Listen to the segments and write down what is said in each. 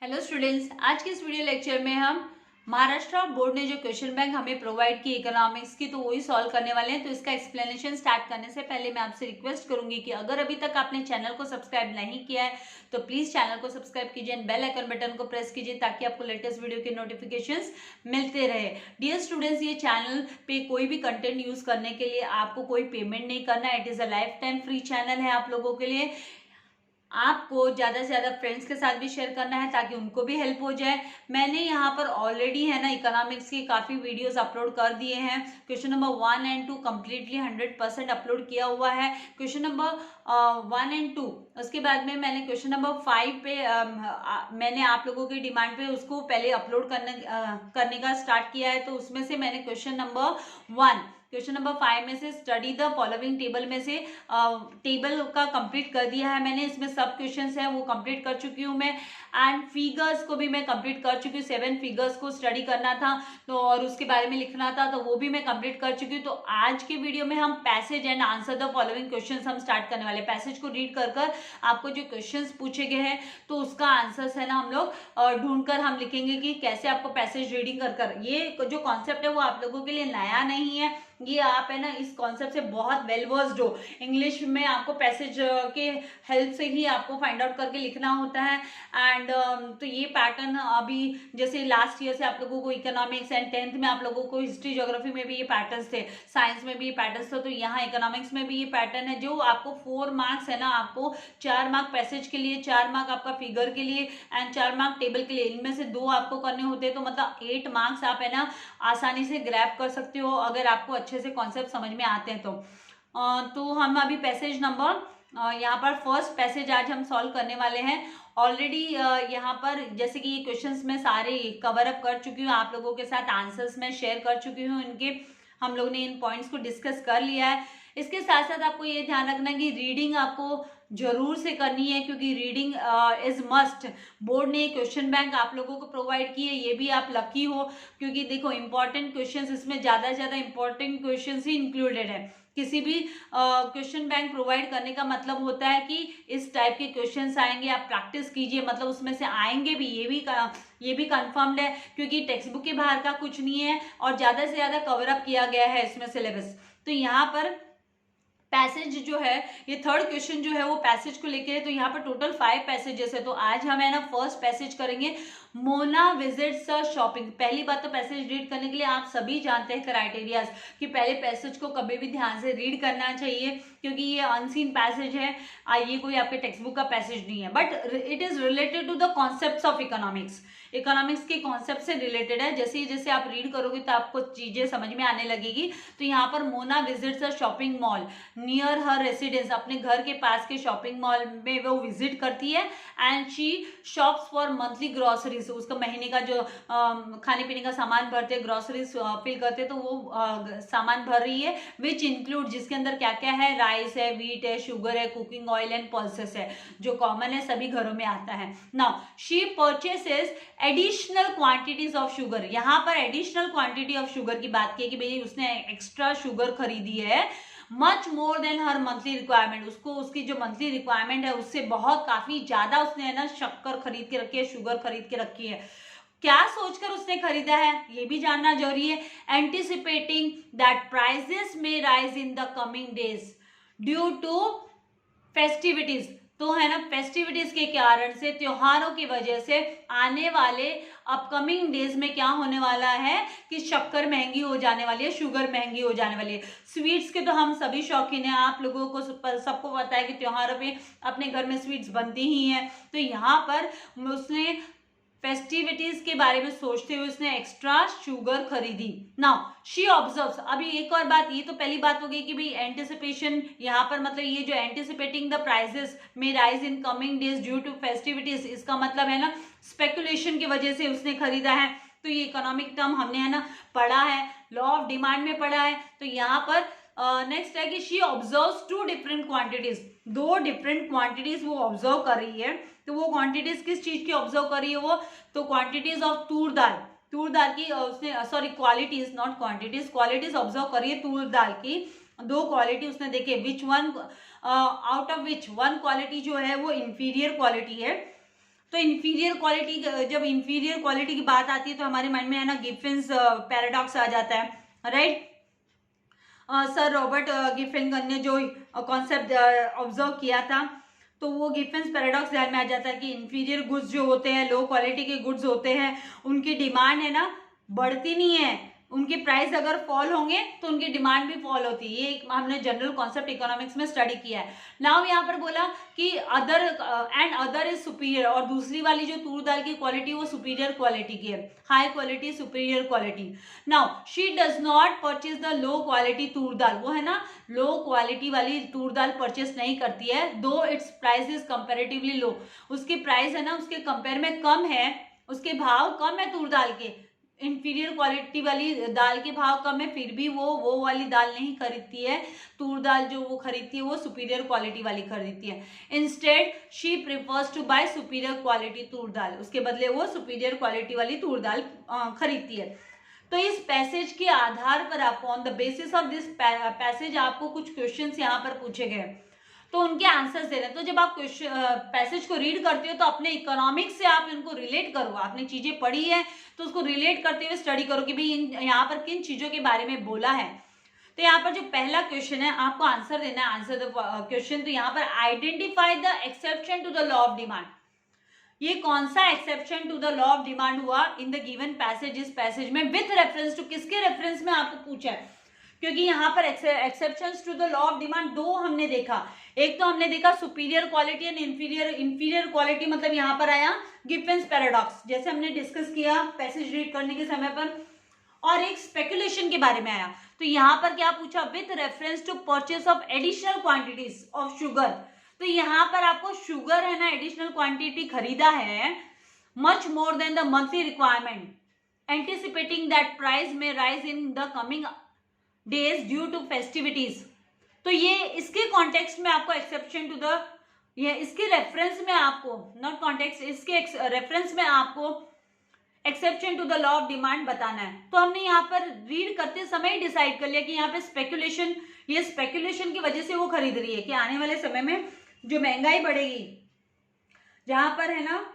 Hello students, आज के इस वीडियो लेक्चर में हम महाराष्ट्र बोर्ड ने जो क्वेश्चन बैंक हमें प्रोवाइड की इकोनॉमिक्स की, तो वही सॉल्व करने वाले हैं। तो इसका एक्सप्लेनेशन स्टार्ट करने से पहले मैं आपसे रिक्वेस्ट करूंगी कि अगर अभी तक आपने चैनल को सब्सक्राइब नहीं किया है तो प्लीज चैनल को सब्सक्राइब कीजिए एंड बेल आइकन बटन को प्रेस कीजिए ताकि आपको लेटेस्ट वीडियो के नोटिफिकेशंस मिलते रहे। डियर स्टूडेंट्स, ये चैनल पे कोई भी कंटेंट यूज करने के लिए आपको कोई पेमेंट नहीं करना है। It is a life time free channel है आप लोगों के लिए। आपको ज़्यादा से ज़्यादा फ्रेंड्स के साथ भी शेयर करना है ताकि उनको भी हेल्प हो जाए। मैंने यहाँ पर ऑलरेडी है ना इकोनॉमिक्स की काफ़ी वीडियोस अपलोड कर दिए हैं। Question number 1 and 2 completely 100% upload किया हुआ है। क्वेश्चन नंबर 1 एंड 2, उसके बाद में मैंने क्वेश्चन नंबर 5 पे मैंने आप लोगों की डिमांड पे उसको पहले अपलोड करने का स्टार्ट किया है। तो उसमें से मैंने क्वेश्चन नंबर 5 में से स्टडी द फॉलोइंग टेबल में से टेबल का कंप्लीट कर दिया है मैंने। इसमें सब क्वेश्चंस हैं वो कंप्लीट कर चुकी हूँ मैं, एंड फिगर्स को भी मैं कंप्लीट कर चुकी हूँ। 7 फिगर्स को स्टडी करना था तो और उसके बारे में लिखना था, तो वो भी मैं कंप्लीट कर चुकी हूँ। तो आज के वीडियो में हम passage and answer the following questions हम स्टार्ट करने वाले। पैसेज को रीड कर कर आपको जो क्वेश्चंस पूछे गए हैं तो उसका आंसर्स है ना हम लोग ढूंढ कर हम लिखेंगे कि कैसे आपको पैसेज रीडिंग कर कर। ये जो कॉन्सेप्ट है वो आप लोगों के लिए नया नहीं है, ये आप है ना इस कॉन्सेप्ट से बहुत वेल वर्स्ड हो। इंग्लिश में आपको पैसेज के हेल्प से ही आपको फाइंड आउट करके लिखना होता है। एंड तो ये पैटर्न अभी जैसे लास्ट ईयर से आप लोगों को इकोनॉमिक्स एंड 10th में आप लोगों को हिस्ट्री ज्योग्राफी में भी ये पैटर्न्स थे, साइंस में भी ये पैटर्न्स थे, तो यहाँ इकोनॉमिक्स में भी ये पैटर्न है। जो आपको 4 मार्क्स है ना, आपको 4 मार्क पैसेज के लिए, 4 मार्क आपका फिगर के लिए एंड 4 मार्क टेबल के लिए, इनमें से 2 आपको करने होते हैं। तो मतलब 8 मार्क्स आप है ना आसानी से ग्रैब कर सकते हो अगर आपको अच्छे से कॉन्सेप्ट समझ में आते हैं तो हम अभी पैसेज नंबर यहाँ पर फर्स्ट पैसेज आज हम सॉल्व करने वाले हैं। ऑलरेडी यहाँ पर जैसे कि ये क्वेश्चंस मैं सारे कवर अप कर चुकी हूँ, आप लोगों के साथ आंसर्स मैं शेयर कर चुकी हूँ इनके, हम लोग ने इन पॉइंट्स को डिस्कस कर लिया है। इसके साथ साथ आपको ये ध्यान रखना कि रीडिंग आपको जरूर से करनी है क्योंकि रीडिंग इज मस्ट। बोर्ड ने क्वेश्चन बैंक आप लोगों को प्रोवाइड की है, ये भी आप लकी हो क्योंकि देखो इंपॉर्टेंट क्वेश्चंस इसमें ज़्यादा से ज़्यादा इंपॉर्टेंट क्वेश्चंस ही इंक्लूडेड है। किसी भी क्वेश्चन बैंक प्रोवाइड करने का मतलब होता है कि इस टाइप के क्वेश्चंस आएंगे, आप प्रैक्टिस कीजिए, मतलब उसमें से आएंगे भी, ये भी कंफर्म्ड है क्योंकि टेक्स्ट बुक के बाहर का कुछ नहीं है और ज़्यादा से ज़्यादा कवर अप किया गया है इसमें सिलेबस। तो यहाँ पर पैसेज जो है, ये थर्ड क्वेश्चन जो है वो पैसेज को लेके है। तो यहाँ पर टोटल 5 पैसेजेस है। तो आज हम है ना फर्स्ट पैसेज करेंगे, मोना विजिट्स शॉपिंग। पहली बात तो पैसेज रीड करने के लिए आप सभी जानते हैं क्राइटेरियाज कि पहले पैसेज को कभी भी ध्यान से रीड करना चाहिए क्योंकि ये अनसीन पैसेज है, ये कोई आपके टेक्स्ट बुक का पैसेज नहीं है, but it is related to the concepts of economics. Economics के कॉन्सेप्ट से रिलेटेड है। जैसे जैसे आप रीड करोगे तो आपको चीजें समझ में आने लगेगी। तो यहाँ पर मोना विजिट्स अ shopping mall near her residence, अपने घर के पास के शॉपिंग मॉल में वो विजिट करती है and she shops for monthly groceries. उसका महीने का जो खाने पीने का सामान भरते हैं, ग्रोसरीज फिल करते हैं, तो वो सामान भर रही है विच इंक्लूड, जिसके अंदर क्या क्या है, राइस है, व्हीट है, शुगर है, कुकिंग ऑयल एंड पल्सेस है, जो कॉमन है सभी घरों में आता है। Now she purchases additional quantities of sugar. यहाँ पर एडिशनल क्वांटिटी ऑफ शुगर की बात की कि भाई उसने एक्स्ट्रा शुगर खरीदी है, मच मोर देन हर मंथली रिक्वायरमेंट। उसको उसकी जो मंथली रिक्वायरमेंट है उससे बहुत काफी ज्यादा उसने है ना शक्कर खरीद के रखी है, शुगर खरीद के रखी है। क्या सोचकर उसने खरीदा है ये भी जानना जरूरी है। एंटिसिपेटिंग दैट प्राइसेस में rise in the coming days due to festivities. तो है ना फेस्टिविटीज के कारण से, त्योहारों की वजह से आने वाले अपकमिंग डेज में क्या होने वाला है कि शक्कर महंगी हो जाने वाली है, शुगर महंगी हो जाने वाली है। स्वीट्स के तो हम सभी शौकीन हैं, आप लोगों को सबको पता है कि त्योहारों पे अपने घर में स्वीट्स बनती ही हैं। तो यहाँ पर उसने फेस्टिविटीज के बारे में सोचते हुए उसने एक्स्ट्रा शुगर खरीदी। नाउ शी ऑब्जर्व्स, अभी एक और बात, ये तो पहली बात हो गई कि भाई एंटिसिपेशन, यहाँ पर मतलब ये जो एंटिसिपेटिंग द प्राइसेस में rise in coming days due to festivities, इसका मतलब है ना स्पेकुलेशन की वजह से उसने खरीदा है। तो ये इकोनॉमिक टर्म हमने है ना पढ़ा है, लॉ ऑफ डिमांड में पढ़ा है। तो यहाँ पर नेक्स्ट है कि she observes 2 different quantities, 2 different quantities वो ऑब्जर्व कर रही है। तो वो क्वांटिटीज किस चीज की ऑब्जर्व कर रही है वो, तो क्वांटिटीज ऑफ तूर दाल की उसने sorry qualities not quantities, qualities observe कर रही है तूर दाल की। 2 क्वालिटी उसने देखे, which one out of which one quality जो है वो इंफीरियर क्वालिटी है तो इंफीरियर क्वालिटी, जब इंफीरियर क्वालिटी की बात आती है तो हमारे माइंड में है ना गिफिन्स पैराडॉक्स आ जाता है, राइट। सर रॉबर्ट गिफिन ने जो कॉन्सेप्ट ऑब्जर्व किया था, तो वो गिफिन्स पैराडॉक्स ध्यान में आ जाता है कि इंफीरियर गुड्स जो होते हैं, लो क्वालिटी के गुड्स होते हैं, उनकी डिमांड है ना बढ़ती नहीं है, उनके प्राइस अगर फॉल होंगे तो उनकी डिमांड भी फॉल होती है। ये हमने जनरल कॉन्सेप्ट इकोनॉमिक्स में स्टडी किया है। नाउ यहाँ पर बोला कि other and other is superior, और दूसरी वाली जो तूर दाल की क्वालिटी वो सुपीरियर क्वालिटी की है, high quality superior quality. Now she does not purchase the low quality toor dal, वो है ना लो क्वालिटी वाली तूर दाल परचेस नहीं करती है, दो it's price is comparatively low, उसके प्राइस है ना उसके कंपेयर में कम है, उसके भाव कम है तूर दाल के, इंफीरियर क्वालिटी वाली दाल के भाव कम है, फिर भी वो वाली दाल नहीं खरीदती है, तूर दाल जो वो खरीदती है वो सुपीरियर क्वालिटी वाली खरीदती है। Instead she prefers to buy superior quality toor dal, उसके बदले वो सुपीरियर क्वालिटी वाली तूर दाल खरीदती है। तो इस पैसेज के आधार पर आपको on the basis of this passage आपको कुछ क्वेश्चंस यहाँ पर पूछे गए, तो उनके आंसर्स दे रहे हैं। तो जब आप पैसेज को रीड करते हो तो अपने इकोनॉमिक्स से आप इनको रिलेट करो, आपने चीजें पढ़ी है तो उसको रिलेट करते हुए स्टडी करो कि भाई यहाँ पर किन चीजों के बारे में बोला है। तो यहाँ पर जो पहला क्वेश्चन है आपको आंसर देना है, आंसर द क्वेश्चन। तो यहाँ पर identify the exception to the law of demand, ये कौन सा exception to the law of demand हुआ इन द गिवन पैसेज, इस पैसेज में विथ रेफरेंस टू, किसके रेफरेंस में आपको पूछा है, क्योंकि यहाँ पर exceptions to the law of demand दो हमने देखा, एक तो हमने देखा superior quality and inferior quality, मतलब यहाँ पर आया गिफिन्स पैराडॉक्स जैसे हमने डिस्कस किया पैसेज रीड करने के समय पर, और एक स्पेकुलेशन के बारे में आया। तो यहाँ पर क्या पूछा, with reference to purchase of additional quantities of sugar, तो यहाँ पर आपको शुगर है ना एडिशनल क्वांटिटी खरीदा है much more than the monthly requirement, anticipating that price में rise in the coming days due to festivities. तो ये इसके कॉन्टेक्स्ट में आपको एक्सेप्शन टू द, ये इसके रेफरेंस में आपको, नॉट कॉन्टेक्स्ट, इसके रेफरेंस में आपको exception to the law of demand बताना है। तो हमने यहाँ पर रीड करते समय ही डिसाइड कर लिया कि यहाँ पे स्पेकुलेशन, ये स्पेकुलेशन की वजह से वो खरीद रही है कि आने वाले समय में जो महंगाई बढ़ेगी, जहां पर है ना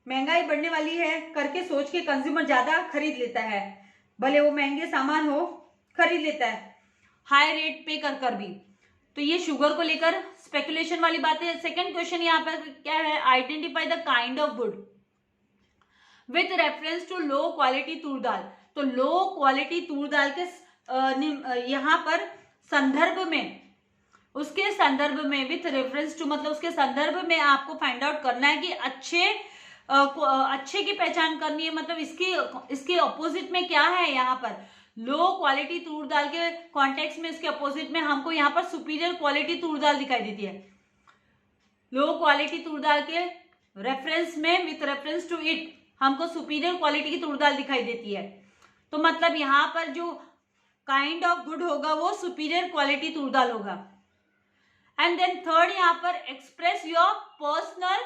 महंगाई बढ़ने वाली है करके सोच के कंज्यूमर ज्यादा खरीद लेता है, भले वो महंगे सामान हो खरीद लेता है हाई रेट पे कर कर भी। तो ये शुगर को लेकर स्पेकुलेशन वाली बात है। सेकंड क्वेश्चन यहाँ पर क्या है, identify the kind of good with reference to low quality toor dal. तो लो क्वालिटी तूर दाल के यहाँ पर संदर्भ में, उसके संदर्भ में विथ रेफरेंस टू मतलब उसके संदर्भ में आपको फाइंड आउट करना है कि अच्छे की पहचान करनी है, मतलब इसके अपोजिट में क्या है। यहाँ पर लो क्वालिटी तूर दाल के कॉन्टेक्स्ट में इसके अपोजिट में हमको यहाँ पर सुपीरियर क्वालिटी तूर दाल दिखाई देती है। लो क्वालिटी तूर दाल के रेफरेंस में विथ रेफरेंस टू इट हमको सुपीरियर क्वालिटी की तूर दाल दिखाई देती है। तो मतलब यहाँ पर जो काइंड ऑफ गुड होगा वो सुपीरियर क्वालिटी तूर दाल होगा। एंड देन थर्ड यहाँ पर एक्सप्रेस योर पर्सनल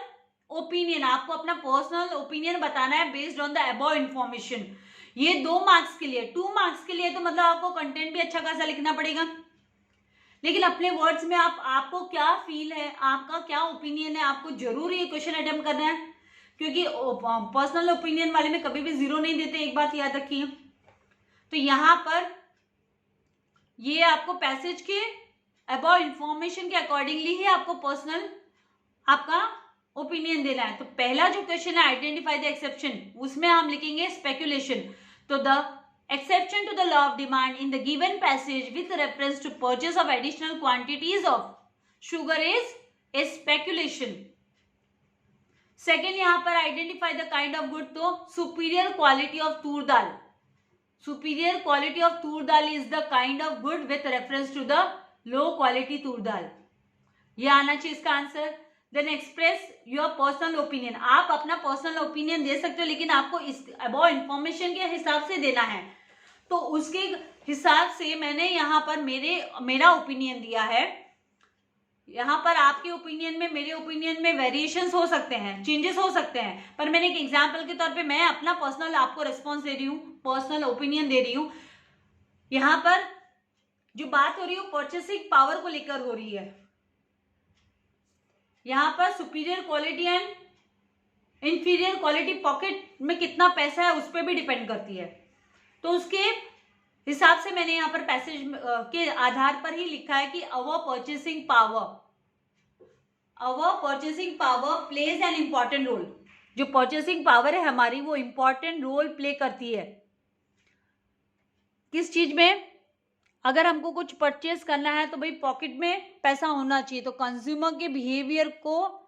ओपिनियन, आपको अपना पर्सनल ओपिनियन बताना है based on the above information. ये 2 मार्क्स के लिए, 2 मार्क्स के लिए तो मतलब आपको कंटेंट भी अच्छा खासा लिखना पड़ेगा, लेकिन अपने वर्ड्स में आपको क्या फील है, आपका क्या ओपिनियन है, आपको जरूर ये क्वेश्चन अटेम्प्ट करना है, क्योंकि पर्सनल ओपिनियन वाले में कभी भी 0 नहीं देते, एक बात याद रखिए। तो यहाँ पर ये आपको पैसेज के अबव इंफॉर्मेशन के अकॉर्डिंगली ही आपको पर्सनल आपका ओपिनियन देना है। तो पहला जो क्वेश्चन है आइडेंटिफाई द एक्सेप्शन, उसमें हम लिखेंगे स्पेकुलेशन। तो the exception to the law of demand in the given passage with reference to purchase of additional quantities of sugar is a speculation. Second यहाँ पर identify the kind of good, तो superior quality of Toor dal, superior quality of Toor dal is the kind of good with reference to the low quality तूर दाल, ये आना चाहिए इसका answer. Then express your personal opinion, आप अपना personal opinion दे सकते हो, लेकिन आपको इस अबव इंफॉर्मेशन के हिसाब से देना है। तो उसके हिसाब से मैंने यहाँ पर मेरा ओपिनियन दिया है। यहाँ पर आपके ओपिनियन में मेरे ओपिनियन में वेरिएशंस हो सकते हैं, चेंजेस हो सकते हैं, पर मैंने एक एग्जांपल के तौर पे मैं अपना पर्सनल आपको रिस्पॉन्स दे रही हूँ, पर्सनल ओपिनियन दे रही हूँ। यहाँ पर जो बात हो रही है वो परचेसिंग पावर को लेकर हो रही है। यहाँ पर superior quality and inferior quality pocket में कितना पैसा है उस पर भी डिपेंड करती है। तो उसके हिसाब से मैंने यहाँ पर पैसेज के आधार पर ही लिखा है कि our purchasing power plays an important role. जो परचेसिंग पावर है हमारी वो इंपॉर्टेंट रोल प्ले करती है किस चीज में? अगर हमको कुछ परचेस करना है तो भाई पॉकेट में पैसा होना चाहिए। तो कंज्यूमर के बिहेवियर को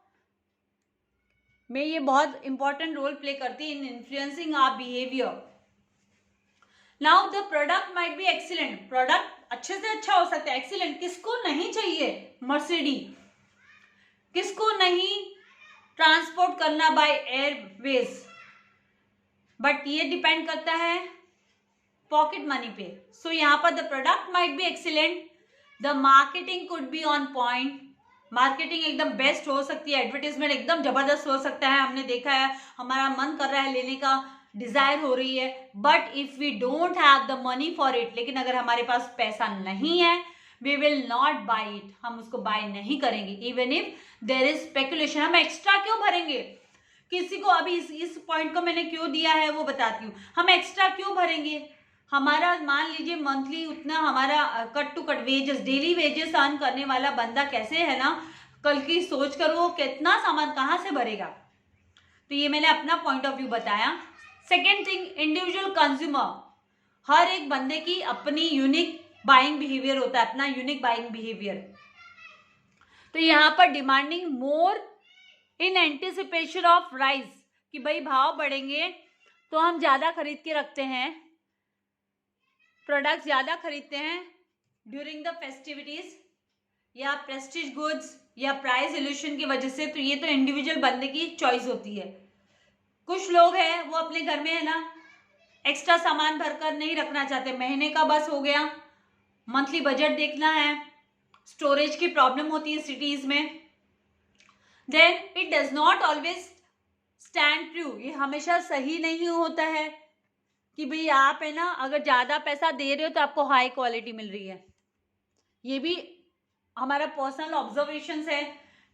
में ये बहुत इंपॉर्टेंट रोल प्ले करती है in influencing our behaviour. Now the product might be excellent, product अच्छे से अच्छा हो सकता है। एक्सीलेंट किसको नहीं चाहिए? मर्सिडी। किसको नहीं ट्रांसपोर्ट करना बाय एयरवेज? बट ये डिपेंड करता है पॉकेट मनी पे। सो यहाँ पर the product might be excellent, the marketing could be on point, marketing एकदम बेस्ट हो सकती है, एडवर्टीजमेंट एकदम जबरदस्त हो सकता है। हमने देखा है, हमारा मन कर रहा है लेने का, डिजायर हो रही है, but if we don't have the money for it, लेकिन अगर हमारे पास पैसा नहीं है, we will not buy it, हम उसको बाय नहीं करेंगे। Even if there is speculation, हम एक्स्ट्रा क्यों भरेंगे? किसी को अभी इस पॉइंट को मैंने क्यों दिया है वो बताती हूँ। हम एक्स्ट्रा क्यों भरेंगे? हमारा मान लीजिए मंथली उतना हमारा cut to cut wages, daily wages earn करने वाला बंदा कैसे है ना, कल की सोच कर वो कितना सामान कहाँ से भरेगा? तो ये मैंने अपना पॉइंट ऑफ व्यू बताया। सेकेंड थिंग, इंडिविजुअल कंज्यूमर, हर एक बंदे की अपनी यूनिक बाइंग बिहेवियर होता है, अपना यूनिक बाइंग बिहेवियर। तो यहाँ पर demanding more in anticipation of rise, कि भाई भाव बढ़ेंगे तो हम ज्यादा खरीद के रखते हैं, प्रोडक्ट ज्यादा खरीदते हैं ड्यूरिंग द फेस्टिविटीज या प्रेस्टीज गुड्स या प्राइस इल्यूशन की वजह से। तो ये तो इंडिविजुअल बंदे की चॉइस होती है। कुछ लोग हैं वो अपने घर में है ना एक्स्ट्रा सामान भरकर नहीं रखना चाहते, महीने का बस हो गया, मंथली बजट देखना है, स्टोरेज की प्रॉब्लम होती है सिटीज में, then it does not always stand true. ये हमेशा सही नहीं होता है कि भाई आप है ना अगर ज्यादा पैसा दे रहे हो तो आपको हाई क्वालिटी मिल रही है। ये भी हमारा पर्सनल ऑब्जर्वेशन है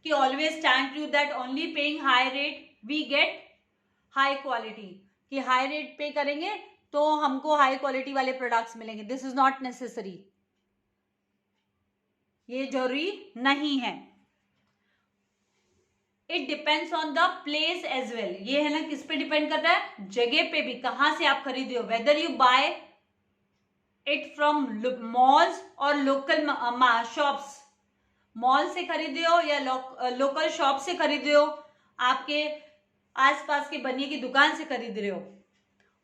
कि always stand true that only paying high rate we get high quality, कि हाई रेट पे करेंगे तो हमको हाई क्वालिटी वाले प्रोडक्ट्स मिलेंगे। दिस इज नॉट नेसेसरी, ये जरूरी नहीं है। It depends on the place as well, ये है ना किस पे डिपेंड करता है? जगह पे भी, कहां से आप खरीदे हो, whether you buy it from malls और लोकल शॉप्स, मॉल से खरीदे हो या लोकल शॉप से खरीदे हो, आपके आसपास के बनिए की दुकान से खरीद रहे हो।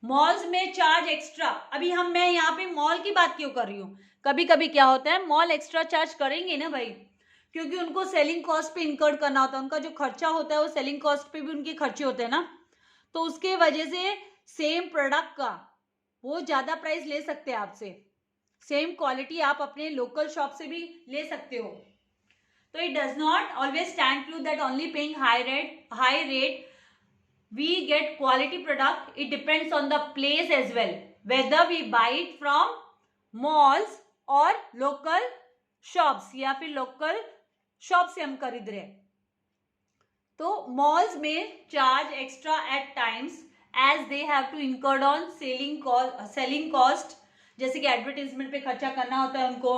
मॉल्स में चार्ज एक्स्ट्रा, अभी मैं यहाँ पे मॉल की बात क्यों कर रही हूँ? कभी कभी क्या होता है, मॉल एक्स्ट्रा चार्ज करेंगे ना भाई, क्योंकि उनको सेलिंग कॉस्ट पे इनकर्ड करना होता है, उनका जो खर्चा होता है वो सेलिंग कॉस्ट पे भी उनके खर्चे होते हैं ना, तो उसके वजह से सेम प्रोडक्ट का वो ज्यादा प्राइस ले सकते हैं आपसे, सेम क्वालिटी आप अपने लोकल शॉप से भी ले सकते हो। तो it does not always stand true that only paying high rate we get quality product. It depends on the place as well, whether we buy it from malls और local shops, या फिर local shop से हम खरीद रहे हैं। तो malls में charge extra at times as they have to incur on selling cost, जैसे कि एडवर्टीजमेंट पे खर्चा करना होता है उनको,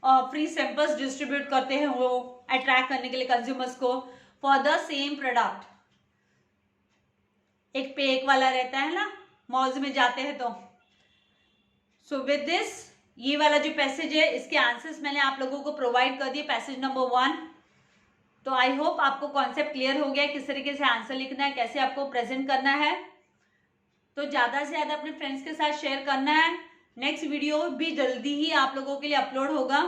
फ्री सैंपल्स डिस्ट्रीब्यूट करते हैं वो अट्रैक्ट करने के लिए कंज्यूमर्स को फॉर द सेम प्रोडक्ट। एक पे एक वाला रहता है ना मॉल्स में जाते हैं तो। सो विद दिस, ये वाला जो पैसेज है इसके आंसर्स मैंने आप लोगों को प्रोवाइड कर दिए, पैसेज नंबर 1। तो आई होप आपको कॉन्सेप्ट क्लियर हो गया किस तरीके से आंसर लिखना है, कैसे आपको प्रेजेंट करना है। तो ज़्यादा से ज़्यादा अपने फ्रेंड्स के साथ शेयर करना है। नेक्स्ट वीडियो भी जल्दी ही आप लोगों के लिए अपलोड होगा।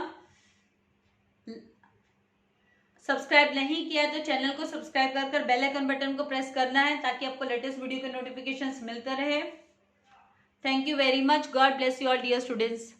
सब्सक्राइब नहीं किया तो चैनल को सब्सक्राइब कर बेल आइकन बटन को प्रेस करना है ताकि आपको लेटेस्ट वीडियो के नोटिफिकेशंस मिलते रहे। Thank you very much. God bless you all dear students.